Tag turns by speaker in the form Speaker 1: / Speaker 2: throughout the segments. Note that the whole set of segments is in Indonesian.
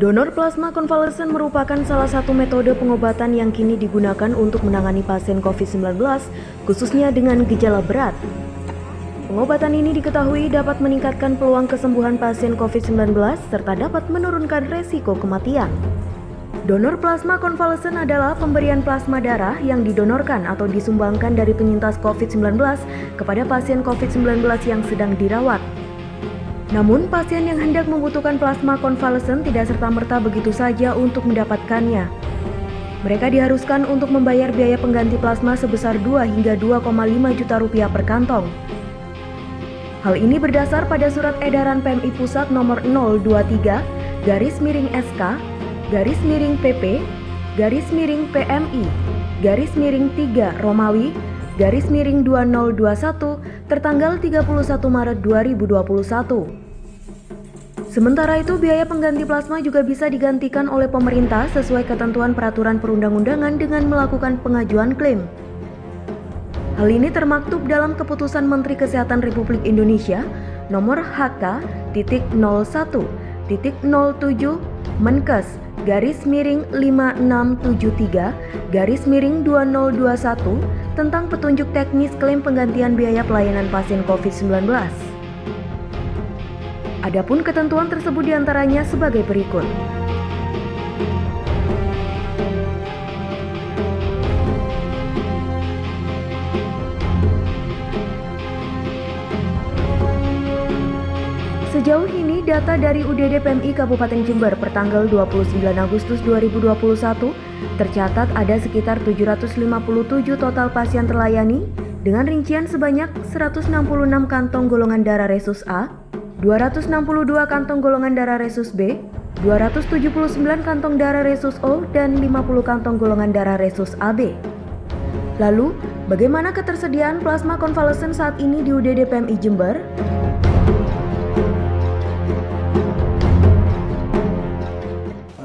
Speaker 1: Donor plasma konvalesen merupakan salah satu metode pengobatan yang kini digunakan untuk menangani pasien COVID-19, khususnya dengan gejala berat. Pengobatan ini diketahui dapat meningkatkan peluang kesembuhan pasien COVID-19 serta dapat menurunkan resiko kematian. Donor plasma konvalesen adalah pemberian plasma darah yang didonorkan atau disumbangkan dari penyintas COVID-19 kepada pasien COVID-19 yang sedang dirawat. Namun, pasien yang hendak membutuhkan plasma konvalesen tidak serta-merta begitu saja untuk mendapatkannya. Mereka diharuskan untuk membayar biaya pengganti plasma sebesar 2 hingga 2,5 juta rupiah per kantong. Hal ini berdasar pada surat edaran PMI Pusat nomor 022-PP-PMI-3 Romawi _2021 tertanggal 31 Maret 2021. Sementara itu, biaya pengganti plasma juga bisa digantikan oleh pemerintah sesuai ketentuan peraturan perundang-undangan dengan melakukan pengajuan klaim. Hal ini termaktub dalam Keputusan Menteri Kesehatan Republik Indonesia nomor HK.01.07 Menkes _5673-2021 tentang petunjuk teknis klaim penggantian biaya pelayanan pasien COVID-19. Adapun ketentuan tersebut diantaranya sebagai berikut. Sejauh ini, data dari UDD PMI Kabupaten Jember pertanggal 29 Agustus 2021 tercatat ada sekitar 757 total pasien terlayani dengan rincian sebanyak 166 kantong golongan darah resus A, 262 kantong golongan darah resus B, 279 kantong darah resus O, dan 50 kantong golongan darah resus AB. Lalu, bagaimana ketersediaan plasma konvalesen saat ini di UDD PMI Jember?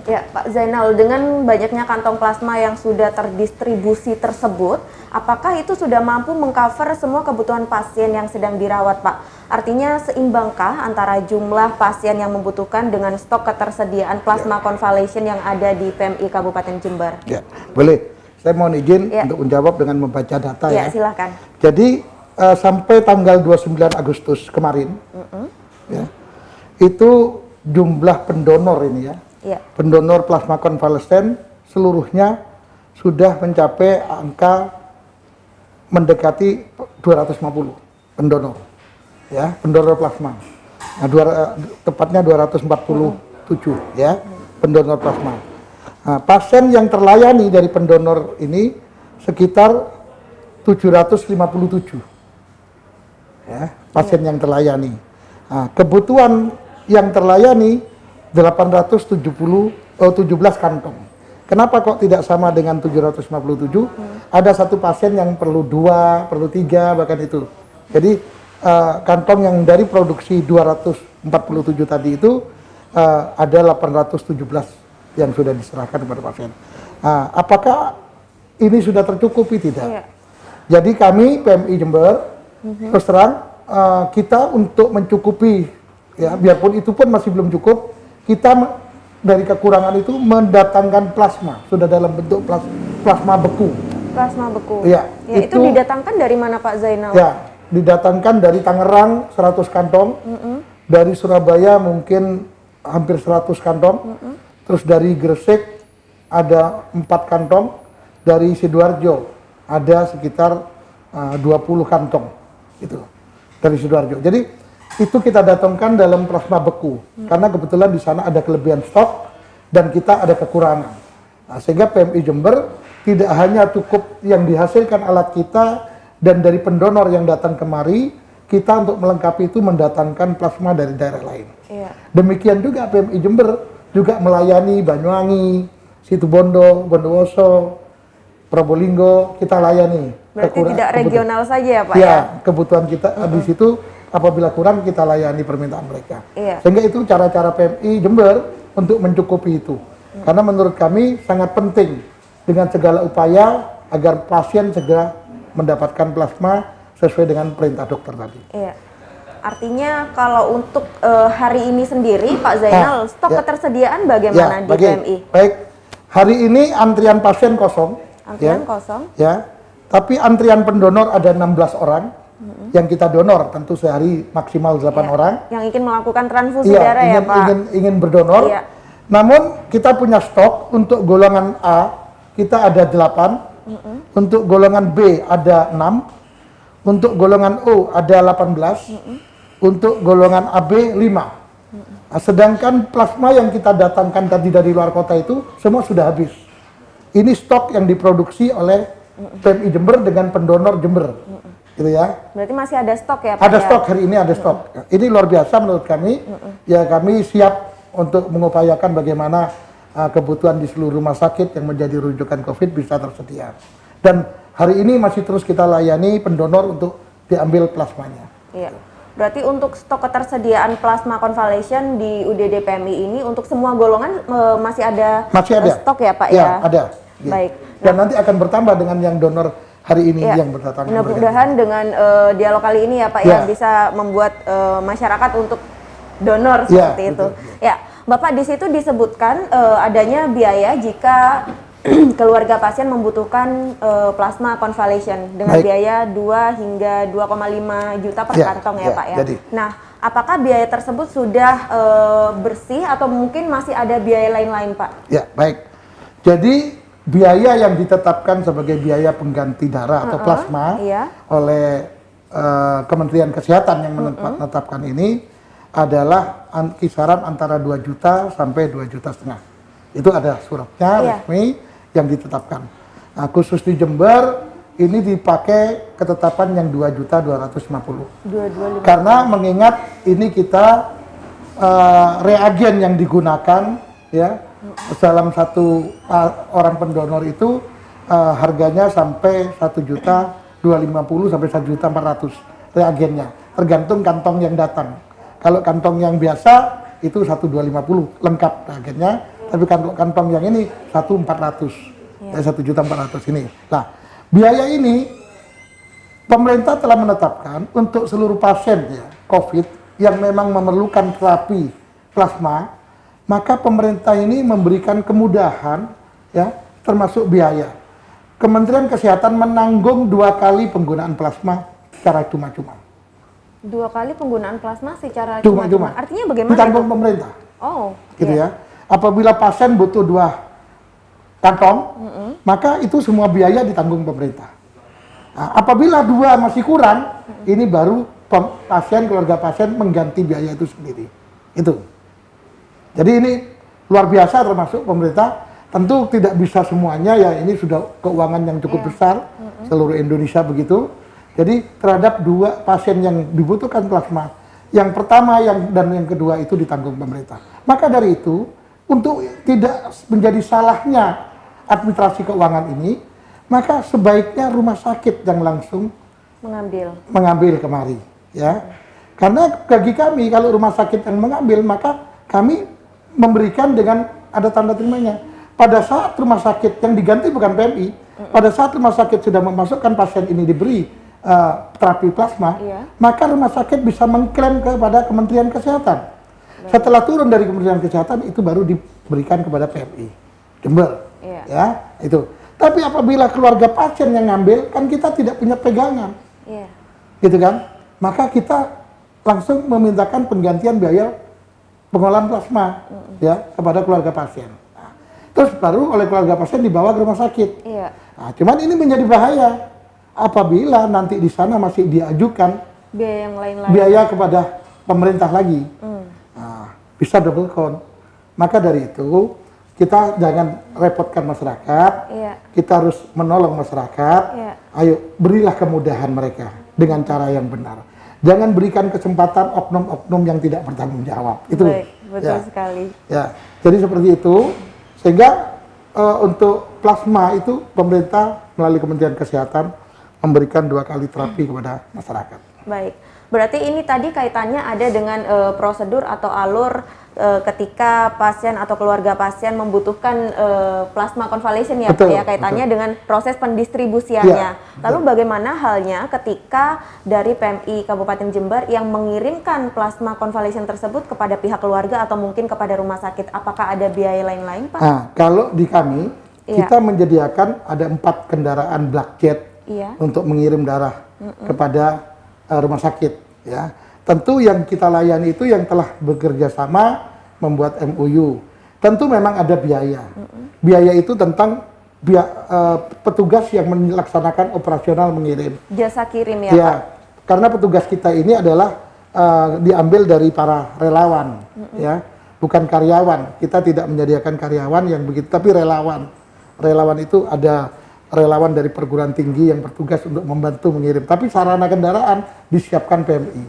Speaker 2: Ya, Pak Zainal, dengan banyaknya kantong plasma yang sudah terdistribusi tersebut, apakah itu sudah mampu mengcover semua kebutuhan pasien yang sedang dirawat, Pak? Artinya seimbangkah antara jumlah pasien yang membutuhkan dengan stok ketersediaan plasma konvalesen yang ada di PMI Kabupaten Jember?
Speaker 3: Ya, boleh. Saya mohon izin untuk menjawab dengan membaca data ya.
Speaker 2: Silakan.
Speaker 3: Jadi sampai tanggal 29 Agustus kemarin, ya, itu jumlah pendonor ini ya. Pendonor plasma konvalesen seluruhnya sudah mencapai angka mendekati 250 pendonor, ya, pendonor plasma. Nah, tepatnya 247 ya, pendonor plasma. Nah, pasien yang terlayani dari pendonor ini sekitar 757, ya, pasien yang terlayani. Nah, kebutuhan yang terlayani 817 kantong. Kenapa kok tidak sama dengan 757? Ada satu pasien yang perlu 2, perlu 3, bahkan itu. Jadi kantong yang dari produksi 247 tadi itu ada 817 yang sudah diserahkan kepada pasien. Apakah ini sudah tercukupi? Tidak. Jadi kami PMI Jember terus terang kita untuk mencukupi, ya, biarpun itu pun masih belum cukup, kita dari kekurangan itu mendatangkan plasma, sudah dalam bentuk plasma beku.
Speaker 2: Plasma beku.
Speaker 3: Ya,
Speaker 2: itu didatangkan dari mana, Pak Zainal?
Speaker 3: Ya, didatangkan dari Tangerang 100 kantong, dari Surabaya mungkin hampir 100 kantong, terus dari Gresik ada 4 kantong, dari Sidoarjo ada sekitar 20 kantong, itu dari Sidoarjo. Jadi itu kita datangkan dalam plasma beku, karena kebetulan di sana ada kelebihan stok dan kita ada kekurangan. Nah, sehingga PMI Jember tidak hanya cukup yang dihasilkan alat kita dan dari pendonor yang datang kemari, kita untuk melengkapi itu mendatangkan plasma dari daerah lain. Demikian juga PMI Jember juga melayani Banyuwangi, Situbondo, Bondowoso, Probolinggo, kita layani.
Speaker 2: Berarti tidak regional saja ya, Pak?
Speaker 3: Ya, kebutuhan kita di situ. Apabila kurang, kita layani permintaan mereka. Sehingga itu cara-cara PMI Jember untuk mencukupi itu. Karena menurut kami sangat penting dengan segala upaya agar pasien segera mendapatkan plasma sesuai dengan perintah dokter tadi.
Speaker 2: Artinya kalau untuk hari ini sendiri, Pak Zainal, stok
Speaker 3: ya.
Speaker 2: ketersediaan bagaimana di PMI?
Speaker 3: Baik, hari ini antrian pasien kosong.
Speaker 2: Antrian kosong?
Speaker 3: Ya, tapi antrian pendonor ada 16 orang yang kita donor, tentu sehari maksimal 8 orang.
Speaker 2: Yang ingin melakukan transfusi darah ya Pak?
Speaker 3: Ingin berdonor.
Speaker 2: Iya.
Speaker 3: Namun kita punya stok untuk golongan A, kita ada 8. Untuk golongan B ada 6. Untuk golongan O ada 18. Untuk golongan AB 5. Nah, sedangkan plasma yang kita datangkan tadi dari luar kota itu semua sudah habis. Ini stok yang diproduksi oleh PMI Jember dengan pendonor Jember. Gitu ya.
Speaker 2: Berarti masih ada stok ya Pak?
Speaker 3: Ada stok, hari ini ada stok. Ini luar biasa menurut kami. Ya, kami siap untuk mengupayakan bagaimana kebutuhan di seluruh rumah sakit yang menjadi rujukan COVID bisa tersedia. Dan hari ini masih terus kita layani pendonor untuk diambil plasmanya.
Speaker 2: Iya. Berarti untuk stok ketersediaan plasma convalescent di UDD PMI ini untuk semua golongan masih ada stok ya Pak ya?
Speaker 3: Ada.
Speaker 2: Baik.
Speaker 3: Dan nanti akan bertambah dengan yang donor hari ini yang berdatangan.
Speaker 2: Mudah-mudahan dengan dialog kali ini ya Pak ya bisa membuat masyarakat untuk donor seperti itu. Betul. Ya, Bapak di situ disebutkan adanya biaya jika keluarga pasien membutuhkan plasma convalescent dengan biaya 2 hingga 2,5 juta per kantong ya Pak ya. Jadi. Nah, apakah biaya tersebut sudah bersih atau mungkin masih ada biaya lain-lain Pak? Ya,
Speaker 3: baik. Jadi biaya yang ditetapkan sebagai biaya pengganti darah atau plasma oleh Kementerian Kesehatan yang menetapkan ini adalah kisaran antara 2 juta sampai 2,5 juta. Itu ada suratnya resmi yang ditetapkan. Nah, khusus di Jember ini dipakai ketetapan yang 2.250.000. Karena mengingat ini kita reagen yang digunakan ya dalam satu orang pendonor itu harganya sampai 1.250.000 sampai 1.400.000 reagennya, tergantung kantong yang datang. Kalau kantong yang biasa itu 1.250.000 lengkap reagennya, tapi kantong yang ini 1.400.000 1.400.000 ini. Nah, biaya ini pemerintah telah menetapkan untuk seluruh pasien ya COVID yang memang memerlukan terapi plasma, maka pemerintah ini memberikan kemudahan ya termasuk biaya. Kementerian Kesehatan menanggung 2 kali penggunaan plasma secara cuma-cuma.
Speaker 2: 2 kali penggunaan plasma secara cuma-cuma. Artinya bagaimana?
Speaker 3: Ditanggung pemerintah.
Speaker 2: Oh,
Speaker 3: gitu ya. Apabila pasien butuh 2 kantong, maka itu semua biaya ditanggung pemerintah. Nah, apabila 2 masih kurang, ini baru keluarga pasien mengganti biaya itu sendiri. Itu. Jadi ini luar biasa termasuk pemerintah. Tentu tidak bisa semuanya ya, ini sudah keuangan yang cukup besar seluruh Indonesia begitu. Jadi terhadap 2 pasien yang dibutuhkan plasma, yang pertama dan yang kedua itu ditanggung pemerintah. Maka dari itu, untuk tidak menjadi salahnya administrasi keuangan ini, maka sebaiknya rumah sakit yang langsung mengambil kemari, ya. Karena bagi kami kalau rumah sakit yang mengambil, maka kami memberikan dengan ada tanda terimanya. Pada saat rumah sakit yang diganti bukan PMI, pada saat rumah sakit sudah memasukkan pasien ini diberi terapi plasma, maka rumah sakit bisa mengklaim kepada Kementerian Kesehatan. Setelah turun dari Kementerian Kesehatan itu baru diberikan kepada PMI Jember, ya itu. Tapi apabila keluarga pasien yang ngambil, kan kita tidak punya pegangan, gitu kan? Maka kita langsung memintakan penggantian biaya pengolahan plasma, ya kepada keluarga pasien. Nah, terus baru oleh keluarga pasien dibawa ke rumah sakit. Nah, cuman ini menjadi bahaya apabila nanti di sana masih diajukan biaya kepada pemerintah lagi. Nah, bisa double count. Maka dari itu kita jangan repotkan masyarakat, kita harus menolong masyarakat. Ayo berilah kemudahan mereka dengan cara yang benar. Jangan berikan kesempatan oknum-oknum yang tidak bertanggung jawab. Itu
Speaker 2: betul sekali.
Speaker 3: Ya, jadi seperti itu. Sehingga untuk plasma itu pemerintah melalui Kementerian Kesehatan memberikan 2 kali terapi kepada masyarakat.
Speaker 2: Baik, Berarti ini tadi kaitannya ada dengan prosedur atau alur ketika pasien atau keluarga pasien membutuhkan plasma convalescent ya Pak
Speaker 3: Betul,
Speaker 2: ya, kaitannya
Speaker 3: betul.
Speaker 2: dengan proses pendistribusiannya.
Speaker 3: Iya,
Speaker 2: Lalu bagaimana halnya ketika dari PMI Kabupaten Jember yang mengirimkan plasma convalescent tersebut kepada pihak keluarga atau mungkin kepada rumah sakit? Apakah ada biaya lain-lain Pak?
Speaker 3: Nah, kalau di kami,
Speaker 2: Iya.
Speaker 3: kita menyediakan ada 4 kendaraan black jet
Speaker 2: Iya.
Speaker 3: untuk mengirim darah kepada rumah sakit. Ya, tentu yang kita layani itu yang telah bekerja sama membuat MOU. Tentu memang ada biaya. Biaya itu tentang petugas yang melaksanakan operasional mengirim.
Speaker 2: Jasa kirim ya Pak?
Speaker 3: Ya, karena petugas kita ini adalah diambil dari para relawan, ya, bukan karyawan. Kita tidak menyediakan karyawan yang begitu, tapi relawan. Relawan itu ada relawan dari perguruan tinggi yang bertugas untuk membantu mengirim. Tapi sarana kendaraan disiapkan PMI.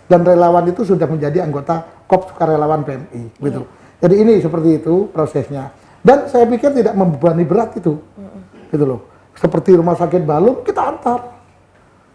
Speaker 3: Dan relawan itu sudah menjadi anggota Korps Sukarelawan PMI, gitu. Jadi ini seperti itu prosesnya. Dan saya pikir tidak membebani berat itu, gitu loh. Seperti rumah sakit Balung kita antar,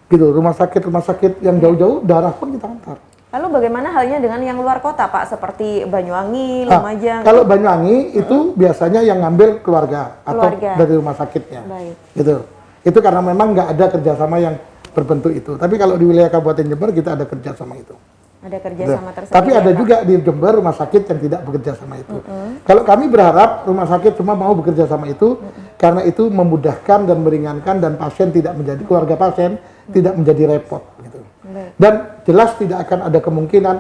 Speaker 3: gitu. Rumah sakit yang jauh-jauh darah pun kita antar.
Speaker 2: Lalu bagaimana halnya dengan yang luar kota Pak, seperti Banyuwangi, Lumajang?
Speaker 3: Kalau Banyuwangi itu biasanya yang ngambil keluarga atau
Speaker 2: Keluarga.
Speaker 3: dari rumah sakitnya,
Speaker 2: Baik.
Speaker 3: gitu. Itu karena memang nggak ada kerjasama yang berbentuk itu. Tapi kalau di wilayah Kabupaten Jember kita ada kerjasama itu.
Speaker 2: Ada
Speaker 3: Gitu.
Speaker 2: kerjasama tersebut.
Speaker 3: Tapi
Speaker 2: ya,
Speaker 3: ada
Speaker 2: Pak?
Speaker 3: juga di Jember rumah sakit yang tidak bekerja sama itu. Kalau kami berharap rumah sakit cuma mau bekerja sama itu karena itu memudahkan dan meringankan dan pasien tidak menjadi keluarga pasien tidak menjadi repot gitu.
Speaker 2: Baik.
Speaker 3: Dan jelas tidak akan ada kemungkinan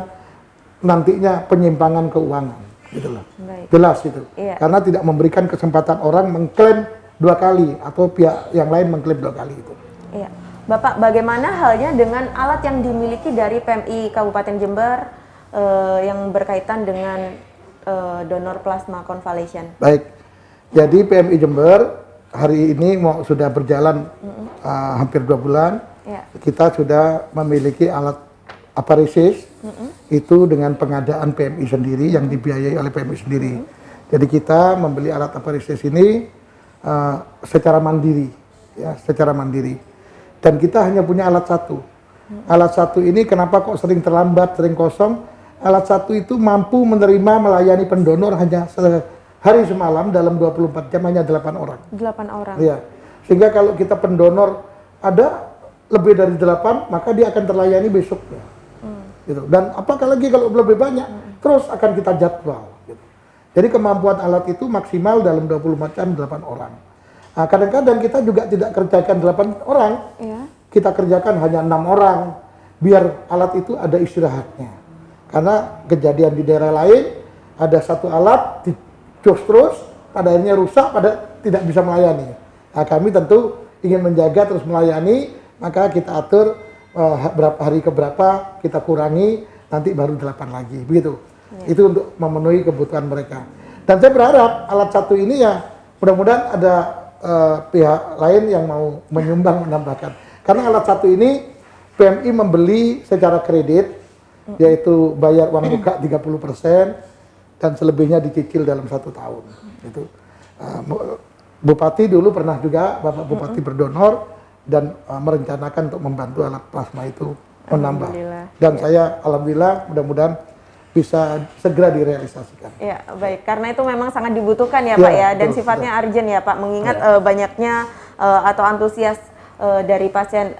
Speaker 3: nantinya penyimpangan keuangan gitu loh.
Speaker 2: Baik.
Speaker 3: Jelas itu.
Speaker 2: Iya.
Speaker 3: Karena tidak memberikan kesempatan orang mengklaim 2 kali atau pihak yang lain mengklaim 2 kali itu.
Speaker 2: Iya. Bapak, bagaimana halnya dengan alat yang dimiliki dari PMI Kabupaten Jember yang berkaitan dengan donor plasma convalescent?
Speaker 3: Baik, jadi PMI Jember hari ini sudah berjalan hampir 2 bulan.
Speaker 2: Ya.
Speaker 3: Kita sudah memiliki alat aparesis itu dengan pengadaan PMI sendiri yang dibiayai oleh PMI sendiri. Jadi kita membeli alat aparesis ini secara mandiri, ya, secara mandiri. Dan kita hanya punya alat satu. Alat satu ini kenapa kok sering terlambat, sering kosong? Alat satu itu mampu menerima melayani pendonor hanya sehari semalam dalam 24 jam hanya 8 orang.
Speaker 2: 8 orang.
Speaker 3: Iya. Sehingga kalau kita pendonor ada lebih dari 8, maka dia akan terlayani besoknya. Gitu. Dan apakah lagi kalau lebih banyak, terus akan kita jadwal. Gitu. Jadi kemampuan alat itu maksimal dalam 24 jam 8 orang. Nah, kadang-kadang kita juga tidak kerjakan 8 orang,
Speaker 2: Ya.
Speaker 3: kita kerjakan hanya 6 orang, biar alat itu ada istirahatnya. Karena kejadian di daerah lain, ada satu alat dicus terus, pada akhirnya rusak, pada tidak bisa melayani. Nah, kami tentu ingin menjaga terus melayani, maka kita atur berapa hari ke berapa, kita kurangi, nanti baru 8 lagi, begitu. Itu untuk memenuhi kebutuhan mereka. Dan saya berharap alat satu ini ya, mudah-mudahan ada pihak lain yang mau menyumbang menambahkan. Karena alat satu ini PMI membeli secara kredit, yaitu bayar uang muka 30% dan selebihnya dicicil dalam 1 tahun. Itu Bupati dulu pernah juga, Bapak Bupati berdonor dan merencanakan untuk membantu alat plasma itu menambah.
Speaker 2: Alhamdulillah.
Speaker 3: Dan saya alhamdulillah mudah-mudahan bisa segera direalisasikan.
Speaker 2: Ya, baik. Karena itu memang sangat dibutuhkan ya,
Speaker 3: Ya,
Speaker 2: Pak ya, dan
Speaker 3: betul,
Speaker 2: sifatnya urgent ya, Pak. Mengingat banyaknya atau antusias dari pasien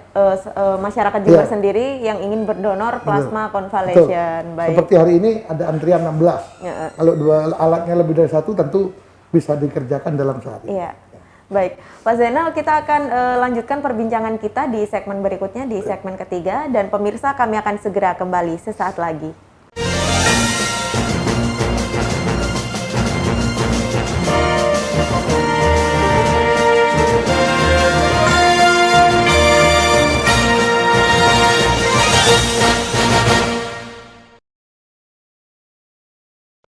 Speaker 2: masyarakat Jember sendiri yang ingin berdonor plasma convalescent. Baik.
Speaker 3: Seperti hari ini ada antrian 16.
Speaker 2: Ya,
Speaker 3: Kalau 2 alatnya lebih dari 1 tentu bisa dikerjakan dalam sehari.
Speaker 2: Iya. Baik, Pak Zainal, kita akan lanjutkan perbincangan kita di segmen berikutnya, di segmen ketiga, dan pemirsa kami akan segera kembali sesaat lagi.